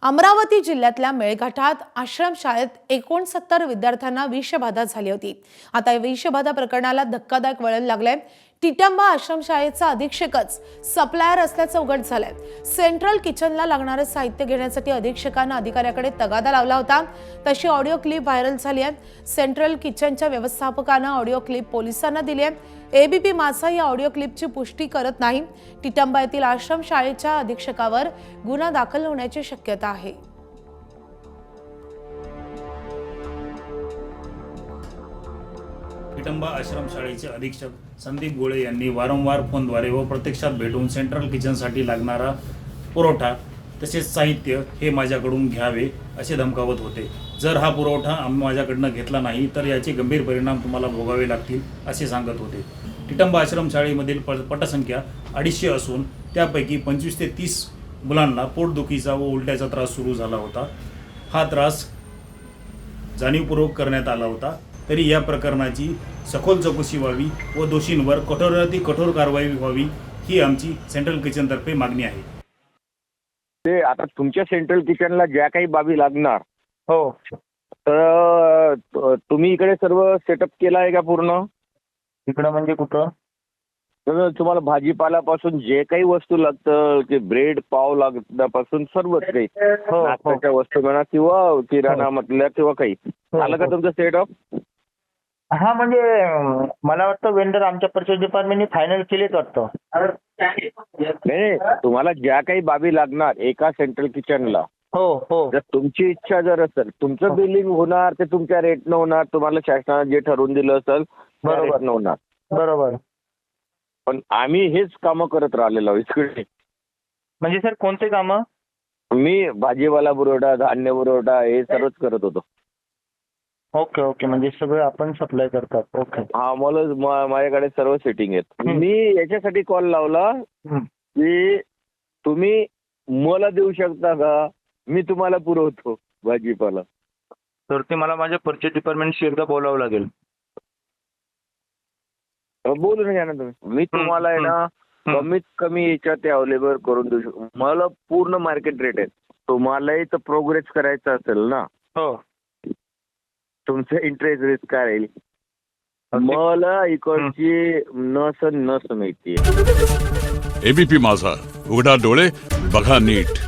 अमरावती जिल्ह्यातल्या मेळघाटात आश्रमशाळेत 69 विद्यार्थ्यांना विषबाधा झाली होती। आता या विषबाधा प्रकरणाला धक्कादायक वळण लागलंय। टिटंबा आश्रमशाळेचा अधीक्षकच सप्लायर असल्याचं उघड झालंय। सेंट्रल किचनला लागणारे साहित्य घेण्यासाठी अधीक्षकांना अधिकाऱ्याकडे तगादा लावला होता। तशी ऑडिओ क्लिप व्हायरल झाली आहे। सेंट्रल किचनच्या व्यवस्थापकानं ऑडिओ क्लिप पोलिसांना दिली आहे। एबीपी माझा या ऑडिओ क्लिपची पुष्टी करत नाही। टिटंबा येथील आश्रमशाळेच्या अधीक्षकावर गुन्हा दाखल होण्याची शक्यता आहे। टिटंबा आश्रमशाळेचे अधीक्षक संदीप गोळे यांनी वारंवार फोनद्वारे व प्रत्यक्षात भेटून सेंट्रल किचनसाठी लागणारा पुरवठा तसेच साहित्य हे माझ्याकडून घ्यावे असे धमकावत होते। जर हा पुरवठा माझ्याकडनं घेतला नाही तर याचे गंभीर परिणाम तुम्हाला भोगावे लागतील असे सांगत होते। टिटंबा आश्रमशाळेमधील पटसंख्या 250 असून त्यापैकी 25 ते 30 मुलांना पोटदुखीचा व उलट्याचा त्रास सुरू झाला होता। हा त्रास जाणीवपूर्वक करण्यात आला होता। तरी या प्रकरणाची सखोल चौकशी व्हावी व दोषींवर कठोराती कठोर कारवाई व्हावी ही आमची सेंट्रल किचनतर्फे मागणी आहे। ते आता तुमच्या सेंट्रल किचनला ज्या काही बाबी लागणार हो तर तुम्ही इकडे सर्व सेटअप केला आहे का पूर्ण? इकडं म्हणजे कुठं? तर तुम्हाला भाजीपाल्यापासून जे काही वस्तू लागतं ते ब्रेड पाव लागण्यापासून सर्वच काही नाश्त्याच्या वस्तू म्हणा किंवा किराणा म्हटलं किंवा काही आलं का तुमचं सेटअप? हा म्हणजे मला वाटतं वेंडर आमच्या परचेस डिपार्टमेंटने फायनल केलेच वाटतं। नाही तुम्हाला ज्या काही बाबी लागणार एका सेंट्रल किचनला हो हो जर तुमची इच्छा जर असेल तुमचं बिलिंग होणार ते तुमच्या रेटनं होणार, तुम्हाला शासनाने जे ठरवून दिलं असेल बरोबर होणार। बरोबर पण आम्ही हेच कामं करत राहिलेलो इकडे। म्हणजे सर कोणते कामं? मी भाजीपाला पुरवठा धान्य पुरवठा हे सर्वच करत होतो। ओके ओके म्हणजे सगळं आपण सप्लाय करतात। ओके हा मला माझ्याकडे सर्व सेटिंग आहेत। मी याच्यासाठी कॉल लावला की तुम्ही मला देऊ शकता का, मी तुम्हाला पुरवतो भाजीपाला। तर ते मला माझ्या परचेस डिपार्टमेंटशी एकदा बोलावं लागेल। बोलून घ्या ना तुम्ही, मी तुम्हाला आहे ना कमीत कमी याच्यात अवेलेबल करून देऊ शकतो। मला पूर्ण मार्केट रेट आहे। तुम्हालाही तर प्रोग्रेस करायचा असेल ना, हो तुमचं इंटरेस्ट रिस्क काय राहील? मला इकडची नस माहिती आहे। एबीपी माझा, उघडा डोळे बघा नीट।